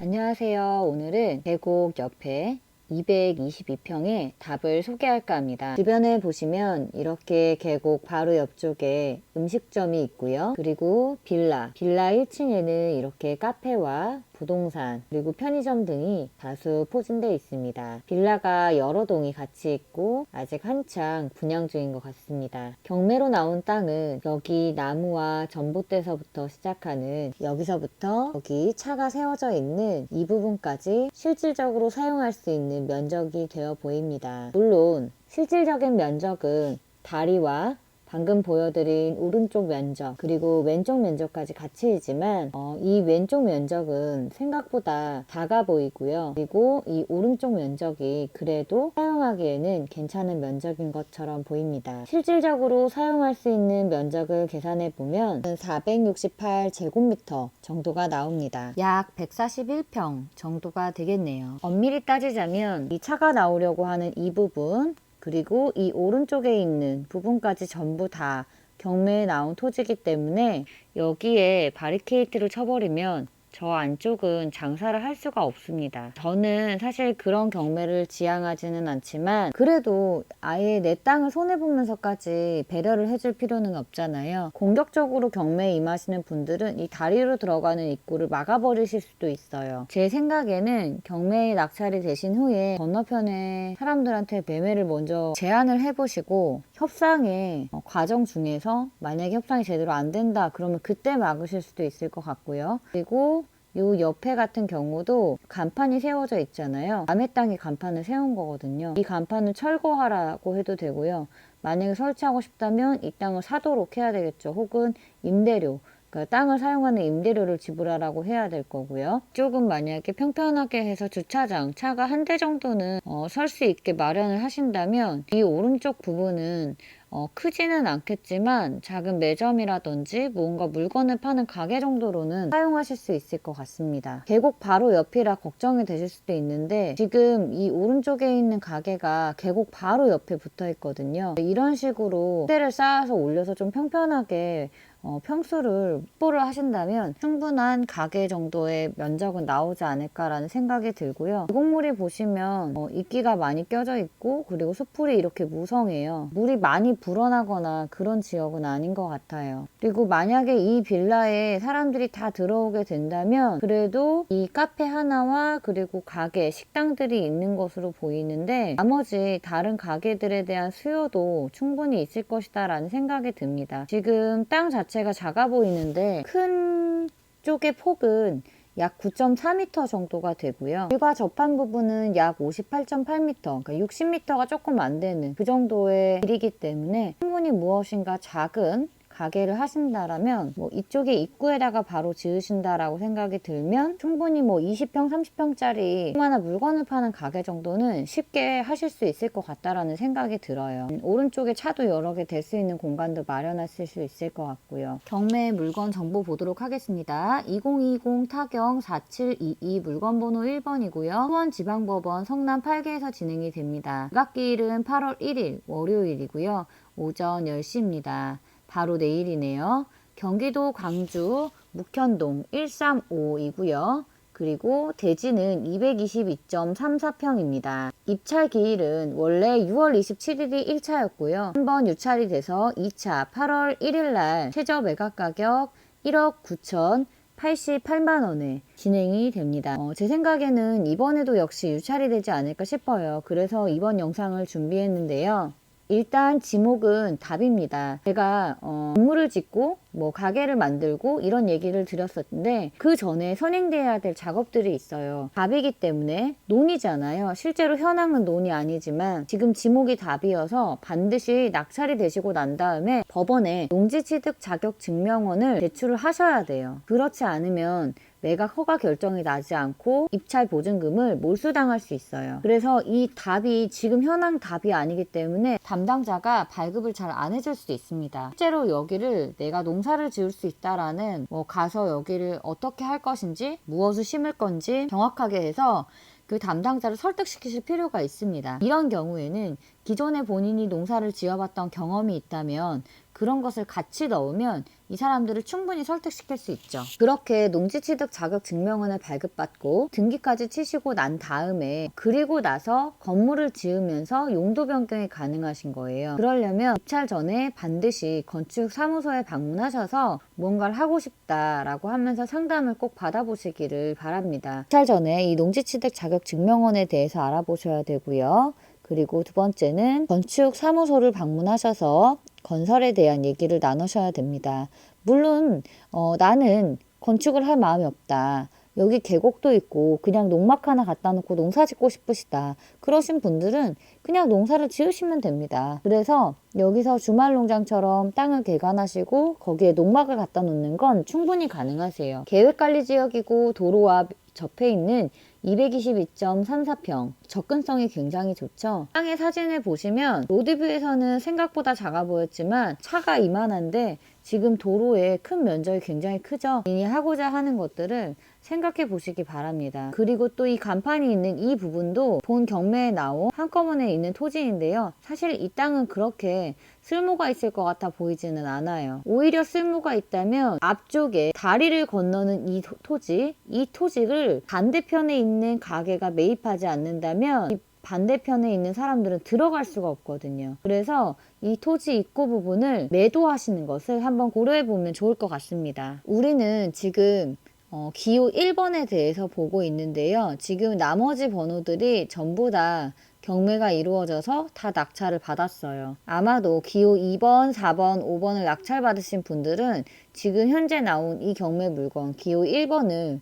안녕하세요. 오늘은 계곡 옆에 222평의 답을 소개할까 합니다. 주변에 보시면 이렇게 계곡 바로 옆쪽에 음식점이 있고요. 그리고 빌라 1층에는 이렇게 카페와 부동산 그리고 편의점 등이 다수 포진되어 있습니다. 빌라가 여러 동이 같이 있고 아직 한창 분양 중인 것 같습니다. 경매로 나온 땅은 여기 나무와 전봇대서부터 시작하는 여기서부터 여기 차가 세워져 있는 이 부분까지 실질적으로 사용할 수 있는 면적이 되어 보입니다. 물론 실질적인 면적은 다리와 방금 보여드린 오른쪽 면적 그리고 왼쪽 면적까지 같이이지만 이 왼쪽 면적은 생각보다 작아 보이고요. 그리고 이 오른쪽 면적이 그래도 사용하기에는 괜찮은 면적인 것처럼 보입니다. 실질적으로 사용할 수 있는 면적을 계산해 보면 468제곱미터 정도가 나옵니다. 약 141평 정도가 되겠네요. 엄밀히 따지자면 이 차가 나오려고 하는 이 부분 그리고 이 오른쪽에 있는 부분까지 전부 다 경매에 나온 토지이기 때문에 여기에 바리케이트를 쳐버리면 저 안쪽은 장사를 할 수가 없습니다. 저는 사실 그런 경매를 지향하지는 않지만 그래도 아예 내 땅을 손해보면서까지 배려를 해줄 필요는 없잖아요. 공격적으로 경매에 임하시는 분들은 이 다리로 들어가는 입구를 막아버리실 수도 있어요. 제 생각에는 경매에 낙찰이 되신 후에 건너편에 사람들한테 매매를 먼저 제안을 해보시고 협상의 과정 중에서 만약에 협상이 제대로 안 된다 그러면 그때 막으실 수도 있을 것 같고요. 그리고 요 옆에 같은 경우도 간판이 세워져 있잖아요. 남의 땅에 간판을 세운 거거든요. 이 간판을 철거하라고 해도 되고요. 만약에 설치하고 싶다면 이 땅을 사도록 해야 되겠죠. 혹은 임대료, 그러니까 땅을 사용하는 임대료를 지불하라고 해야 될 거고요. 이쪽은 만약에 평평하게 해서 주차장, 차가 한 대 정도는 설 수 있게 마련을 하신다면 이 오른쪽 부분은 크지는 않겠지만 작은 매점이라든지 뭔가 물건을 파는 가게 정도로는 사용하실 수 있을 것 같습니다. 계곡 바로 옆이라 걱정이 되실 수도 있는데 지금 이 오른쪽에 있는 가게가 계곡 바로 옆에 붙어 있거든요. 이런 식으로 토대를 쌓아서 올려서 좀 평평하게 평수를 확보를 하신다면 충분한 가게 정도의 면적은 나오지 않을까라는 생각이 들고요. 계곡물이 보시면 이끼가 많이 껴져 있고 그리고 수풀이 이렇게 무성해요. 물이 많이 불어나거나 그런 지역은 아닌 것 같아요. 그리고 만약에 이 빌라에 사람들이 다 들어오게 된다면 그래도 이 카페 하나와 그리고 가게, 식당들이 있는 것으로 보이는데 나머지 다른 가게들에 대한 수요도 충분히 있을 것이다 라는 생각이 듭니다. 지금 땅 자체가 작아 보이는데 큰 쪽의 폭은 약 9.4m 정도가 되고요. 길과 접한 부분은 약 58.8m, 그러니까 60m가 조금 안 되는 그 정도의 길이기 때문에 충분히 무엇인가 작은 가게를 하신다라면 이쪽에 입구에다가 바로 지으신다라고 생각이 들면 충분히 20평, 30평짜리 조그마한 물건을 파는 가게 정도는 쉽게 하실 수 있을 것 같다라는 생각이 들어요. 오른쪽에 차도 여러 개 댈 수 있는 공간도 마련하실 수 있을 것 같고요. 경매 물건 정보 보도록 하겠습니다. 2020 타경 4722 물건 번호 1번이고요. 수원지방법원 성남 8개에서 진행이 됩니다. 매각기일은 8월 1일 월요일이고요. 오전 10시입니다. 바로 내일이네요. 경기도 광주 묵현동 135이고요. 그리고 대지는 222.34평입니다. 입찰 기일은 원래 6월 27일이 1차였고요. 한번 유찰이 돼서 2차 8월 1일날 최저 매각 가격 1억 9,088만원에 진행이 됩니다. 제 생각에는 이번에도 역시 유찰이 되지 않을까 싶어요. 그래서 이번 영상을 준비했는데요. 일단 지목은 답입니다. 제가 건물을 짓고 가게를 만들고 이런 얘기를 드렸었는데 그 전에 선행돼야 될 작업들이 있어요. 답이기 때문에 논이잖아요. 실제로 현황은 논이 아니지만 지금 지목이 답이어서 반드시 낙찰이 되시고 난 다음에 법원에 농지취득 자격 증명원을 제출을 하셔야 돼요. 그렇지 않으면 매각 허가 결정이 나지 않고 입찰 보증금을 몰수당할 수 있어요. 그래서 이 답이 지금 현황 답이 아니기 때문에 담당자가 발급을 잘 안 해줄 수 있습니다. 실제로 여기를 내가 농사를 지을 수 있다라는 가서 여기를 어떻게 할 것인지 무엇을 심을 건지 정확하게 해서 그 담당자를 설득시키실 필요가 있습니다. 이런 경우에는 기존에 본인이 농사를 지어봤던 경험이 있다면 그런 것을 같이 넣으면 이 사람들을 충분히 설득시킬 수 있죠. 그렇게 농지취득 자격 증명원을 발급받고 등기까지 치시고 난 다음에 그리고 나서 건물을 지으면서 용도 변경이 가능하신 거예요. 그러려면 입찰 전에 반드시 건축사무소에 방문하셔서 뭔가를 하고 싶다라고 하면서 상담을 꼭 받아보시기를 바랍니다. 입찰 전에 이 농지취득 자격 증명원에 대해서 알아보셔야 되고요. 그리고 두 번째는 건축사무소를 방문하셔서 건설에 대한 얘기를 나누셔야 됩니다. 물론 나는 건축을 할 마음이 없다. 여기 계곡도 있고 그냥 농막 하나 갖다 놓고 농사 짓고 싶으시다. 그러신 분들은 그냥 농사를 지으시면 됩니다. 그래서 여기서 주말농장처럼 땅을 개간하시고 거기에 농막을 갖다 놓는 건 충분히 가능하세요. 계획관리지역이고 도로와 접해 있는 222.34평 접근성이 굉장히 좋죠. 땅의 사진을 보시면 로드뷰에서는 생각보다 작아 보였지만 차가 이만한데 지금 도로의 큰 면적이 굉장히 크죠. 이 하고자 하는 것들을 생각해 보시기 바랍니다. 그리고 또 이 간판이 있는 이 부분도 본 경매에 나온 한꺼번에 있는 토지인데요. 사실 이 땅은 그렇게 쓸모가 있을 것 같아 보이지는 않아요. 오히려 쓸모가 있다면 앞쪽에 다리를 건너는 이 토지, 이 토지를 반대편에 있는 가게가 매입하지 않는다면 이 반대편에 있는 사람들은 들어갈 수가 없거든요. 그래서 이 토지 입구 부분을 매도하시는 것을 한번 고려해 보면 좋을 것 같습니다. 우리는 지금 기호 1번에 대해서 보고 있는데요. 지금 나머지 번호들이 전부 다 경매가 이루어져서 다 낙찰을 받았어요. 아마도 기호 2번, 4번, 5번을 낙찰 받으신 분들은 지금 현재 나온 이 경매 물건 기호 1번을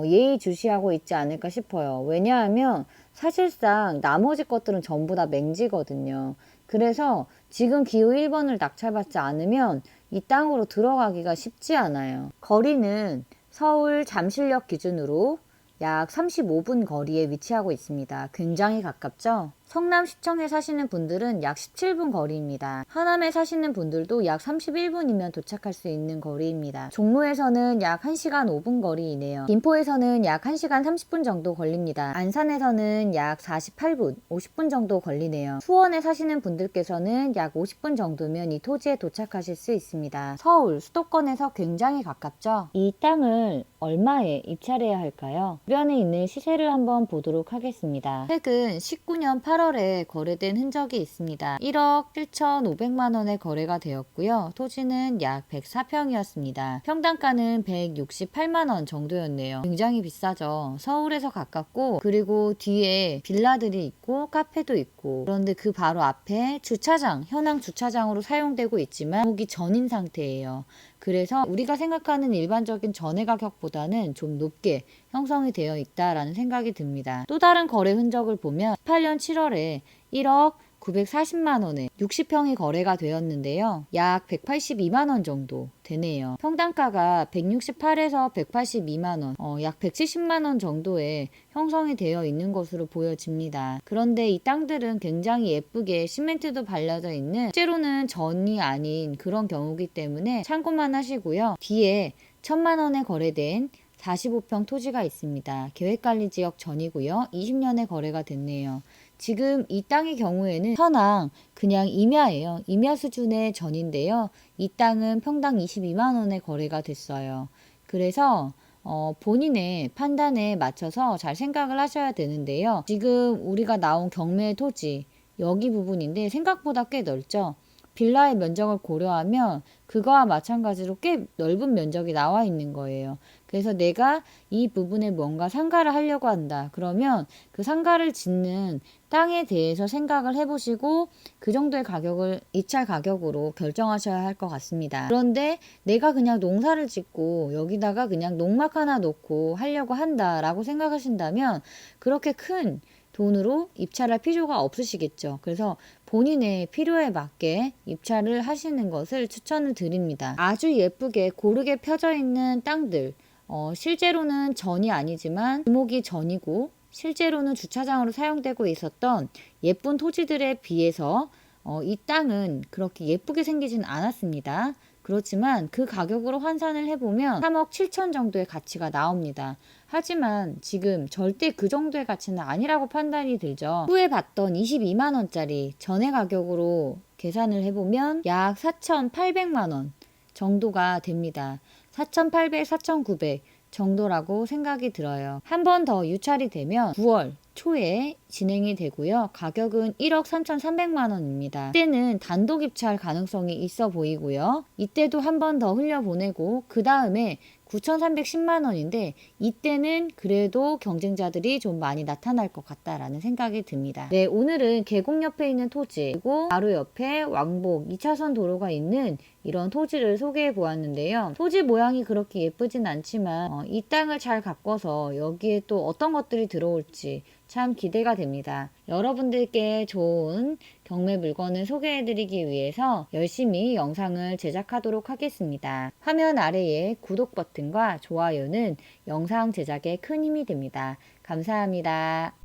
예의주시하고 있지 않을까 싶어요. 왜냐하면 사실상 나머지 것들은 전부 다 맹지거든요. 그래서 지금 기호 1번을 낙찰받지 않으면 이 땅으로 들어가기가 쉽지 않아요. 거리는 서울 잠실역 기준으로 약 35분 거리에 위치하고 있습니다. 굉장히 가깝죠? 성남시청에 사시는 분들은 약 17분 거리입니다. 하남에 사시는 분들도 약 31분이면 도착할 수 있는 거리입니다. 종로에서는 약 1시간 5분 거리이네요. 김포에서는 약 1시간 30분 정도 걸립니다. 안산에서는 약 48분, 50분 정도 걸리네요. 수원에 사시는 분들께서는 약 50분 정도면 이 토지에 도착하실 수 있습니다. 서울, 수도권에서 굉장히 가깝죠? 이 땅을 얼마에 입찰해야 할까요? 주변에 있는 시세를 한번 보도록 하겠습니다. 최근 19년 8월에 거래된 흔적이 있습니다. 1억 7,500만 원에 거래가 되었고요. 토지는 약 104평이었습니다. 평당가는 168만 원 정도였네요. 굉장히 비싸죠. 서울에서 가깝고 그리고 뒤에 빌라들이 있고 카페도 있고 그런데 그 바로 앞에 주차장, 현황 주차장으로 사용되고 있지만 보기 전인 상태예요. 그래서 우리가 생각하는 일반적인 전세 가격보다는 좀 높게 형성이 되어 있다라는 생각이 듭니다. 또 다른 거래 흔적을 보면 18년 7월에 1억 940만 원에 60평이 거래가 되었는데요. 약 182만 원 정도 되네요. 평당가가 168에서 182만 원, 약 170만 원 정도에 형성이 되어 있는 것으로 보여집니다. 그런데 이 땅들은 굉장히 예쁘게 시멘트도 발라져 있는 실제로는 전이 아닌 그런 경우이기 때문에 참고만 하시고요. 뒤에 1,000만 원에 거래된 45평 토지가 있습니다. 계획관리지역 전이고요. 20년에 거래가 됐네요. 지금 이 땅의 경우에는 현황 그냥 임야예요. 임야 수준의 전인데요. 이 땅은 평당 22만 원에 거래가 됐어요. 그래서 본인의 판단에 맞춰서 잘 생각을 하셔야 되는데요. 지금 우리가 나온 경매 토지 여기 부분인데 생각보다 꽤 넓죠. 빌라의 면적을 고려하면 그거와 마찬가지로 꽤 넓은 면적이 나와 있는 거예요. 그래서 내가 이 부분에 뭔가 상가를 하려고 한다. 그러면 그 상가를 짓는 땅에 대해서 생각을 해보시고 그 정도의 가격을 입찰 가격으로 결정하셔야 할 것 같습니다. 그런데 내가 그냥 농사를 짓고 여기다가 그냥 농막 하나 놓고 하려고 한다라고 생각하신다면 그렇게 큰 돈으로 입찰할 필요가 없으시겠죠. 그래서 본인의 필요에 맞게 입찰을 하시는 것을 추천을 드립니다. 아주 예쁘게 고르게 펴져 있는 땅들, 실제로는 전이 아니지만 지목이 전이고 실제로는 주차장으로 사용되고 있었던 예쁜 토지들에 비해서 이 땅은 그렇게 예쁘게 생기진 않았습니다. 그렇지만 그 가격으로 환산을 해보면 3억 7천 정도의 가치가 나옵니다. 하지만 지금 절대 그 정도의 가치는 아니라고 판단이 들죠. 후에 봤던 22만 원짜리 전에 가격으로 계산을 해보면 약 4,800만 원 정도가 됩니다. 4,800, 4,900 정도라고 생각이 들어요. 한 번 더 유찰이 되면 9월 초에 진행이 되고요. 가격은 1억 3,300만 원입니다. 이때는 단독 입찰 가능성이 있어 보이고요. 이때도 한 번 더 흘려보내고 그 다음에 9,310만 원인데 이때는 그래도 경쟁자들이 좀 많이 나타날 것 같다라는 생각이 듭니다. 네, 오늘은 계곡 옆에 있는 토지 그리고 바로 옆에 왕복 2차선 도로가 있는 이런 토지를 소개해 보았는데요. 토지 모양이 그렇게 예쁘진 않지만 이 땅을 잘 가꿔서 여기에 또 어떤 것들이 들어올지 참 기대가 됩니다. 여러분들께 좋은 경매 물건을 소개해드리기 위해서 열심히 영상을 제작하도록 하겠습니다. 화면 아래에 구독 버튼과 좋아요는 영상 제작에 큰 힘이 됩니다. 감사합니다.